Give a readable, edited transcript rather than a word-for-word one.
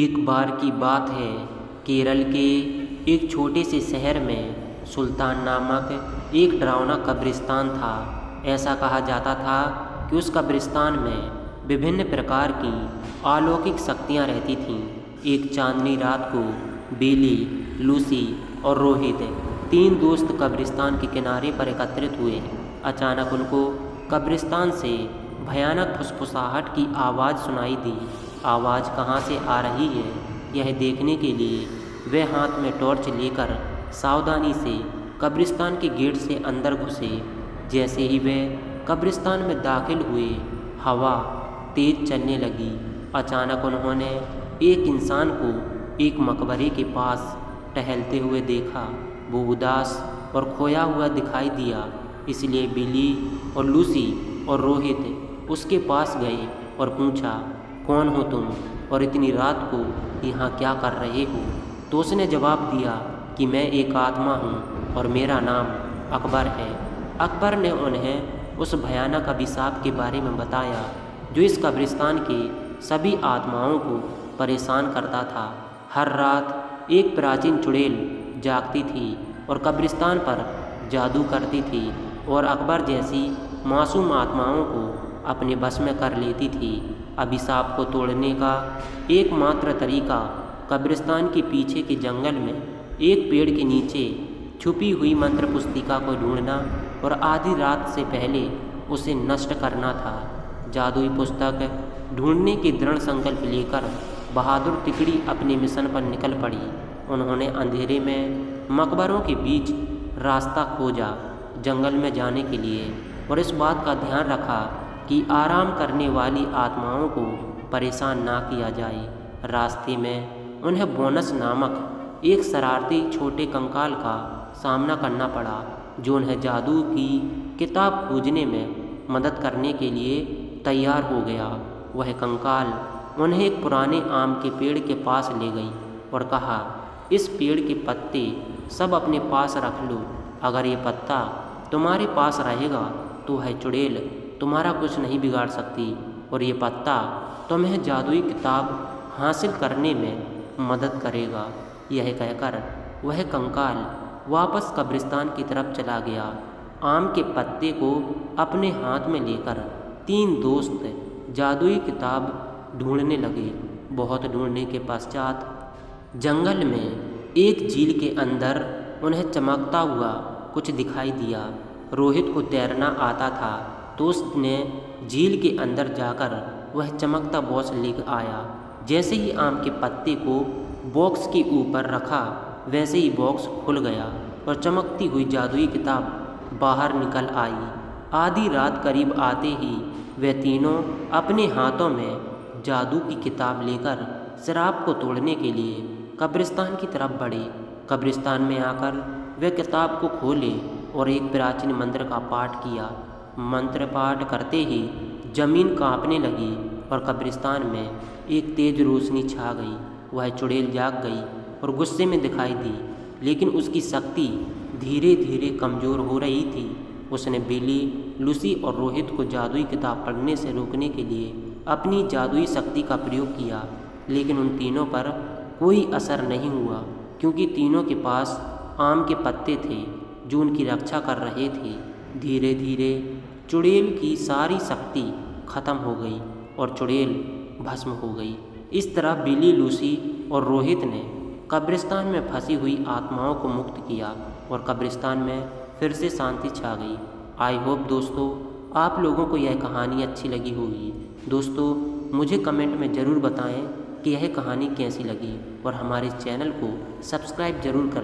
एक बार की बात है, केरल के एक छोटे से शहर में सुल्तान नामक एक डरावना कब्रिस्तान था। ऐसा कहा जाता था कि उस कब्रिस्तान में विभिन्न प्रकार की अलौकिक शक्तियाँ रहती थीं। एक चांदनी रात को बिली, लूसी और रोहित, तीन दोस्त कब्रिस्तान के किनारे पर एकत्रित हुए। अचानक उनको कब्रिस्तान से भयानक फुसफुसाहट की आवाज़ सुनाई दी। आवाज़ कहाँ से आ रही है, यह देखने के लिए वे हाथ में टॉर्च लेकर सावधानी से कब्रिस्तान के गेट से अंदर घुसे। जैसे ही वे कब्रिस्तान में दाखिल हुए, हवा तेज चलने लगी। अचानक उन्होंने एक इंसान को एक मकबरे के पास टहलते हुए देखा। वो उदास और खोया हुआ दिखाई दिया, इसलिए बिली और लूसी और रोहित उसके पास गए और पूछा, कौन हो तुम और इतनी रात को यहाँ क्या कर रहे हो? तो उसने जवाब दिया कि मैं एक आत्मा हूँ और मेरा नाम अकबर है। अकबर ने उन्हें उस भयानक अभिशाप के बारे में बताया जो इस कब्रिस्तान के सभी आत्माओं को परेशान करता था। हर रात एक प्राचीन चुड़ैल जागती थी और कब्रिस्तान पर जादू करती थी और अकबर जैसी मासूम आत्माओं को अपने बस में कर लेती थी। अभिशाप को तोड़ने का एकमात्र तरीका कब्रिस्तान के पीछे के जंगल में एक पेड़ के नीचे छुपी हुई मंत्र पुस्तिका को ढूंढना और आधी रात से पहले उसे नष्ट करना था। जादुई पुस्तक ढूंढने के दृढ़ संकल्प लेकर बहादुर तिकड़ी अपने मिशन पर निकल पड़ी। उन्होंने अंधेरे में मकबरों के बीच रास्ता खोजा जंगल में जाने के लिए, और इस बात का ध्यान रखा कि आराम करने वाली आत्माओं को परेशान ना किया जाए। रास्ते में उन्हें बोनस नामक एक शरारती छोटे कंकाल का सामना करना पड़ा, जो उन्हें जादू की किताब खोजने में मदद करने के लिए तैयार हो गया। वह कंकाल उन्हें एक पुराने आम के पेड़ के पास ले गई और कहा, इस पेड़ के पत्ते सब अपने पास रख लो। अगर ये पत्ता तुम्हारे पास रहेगा तो वह चुड़ैल तुम्हारा कुछ नहीं बिगाड़ सकती, और ये पत्ता तुम्हें जादुई किताब हासिल करने में मदद करेगा। यह कहकर वह कंकाल वापस कब्रिस्तान की तरफ चला गया। आम के पत्ते को अपने हाथ में लेकर तीन दोस्त जादुई किताब ढूंढने लगे। बहुत ढूंढने के पश्चात जंगल में एक झील के अंदर उन्हें चमकता हुआ कुछ दिखाई दिया। रोहित को तैरना आता था, तो उसने झील के अंदर जाकर वह चमकता बॉक्स लेकर आया। जैसे ही आम के पत्ते को बॉक्स के ऊपर रखा, वैसे ही बॉक्स खुल गया और चमकती हुई जादुई किताब बाहर निकल आई। आधी रात करीब आते ही वे तीनों अपने हाथों में जादू की किताब लेकर शराब को तोड़ने के लिए कब्रिस्तान की तरफ बढ़े। कब्रिस्तान में आकर वे किताब को खोले और एक प्राचीन मंत्र का पाठ किया। मंत्र पाठ करते ही जमीन कांपने लगी और कब्रिस्तान में एक तेज रोशनी छा गई। वह चुड़ैल जाग गई और गुस्से में दिखाई दी, लेकिन उसकी शक्ति धीरे धीरे कमज़ोर हो रही थी। उसने बिली, लूसी और रोहित को जादुई किताब पढ़ने से रोकने के लिए अपनी जादुई शक्ति का प्रयोग किया, लेकिन उन तीनों पर कोई असर नहीं हुआ, क्योंकि तीनों के पास आम के पत्ते थे जो उनकी रक्षा कर रहे थे। धीरे धीरे चुड़ैल की सारी शक्ति खत्म हो गई और चुड़ैल भस्म हो गई। इस तरह बिली, लूसी और रोहित ने कब्रिस्तान में फंसी हुई आत्माओं को मुक्त किया और कब्रिस्तान में फिर से शांति छा गई। आई होप दोस्तों आप लोगों को यह कहानी अच्छी लगी होगी। दोस्तों मुझे कमेंट में ज़रूर बताएं कि यह कहानी कैसी लगी, और हमारे चैनल को सब्सक्राइब ज़रूर कर लें।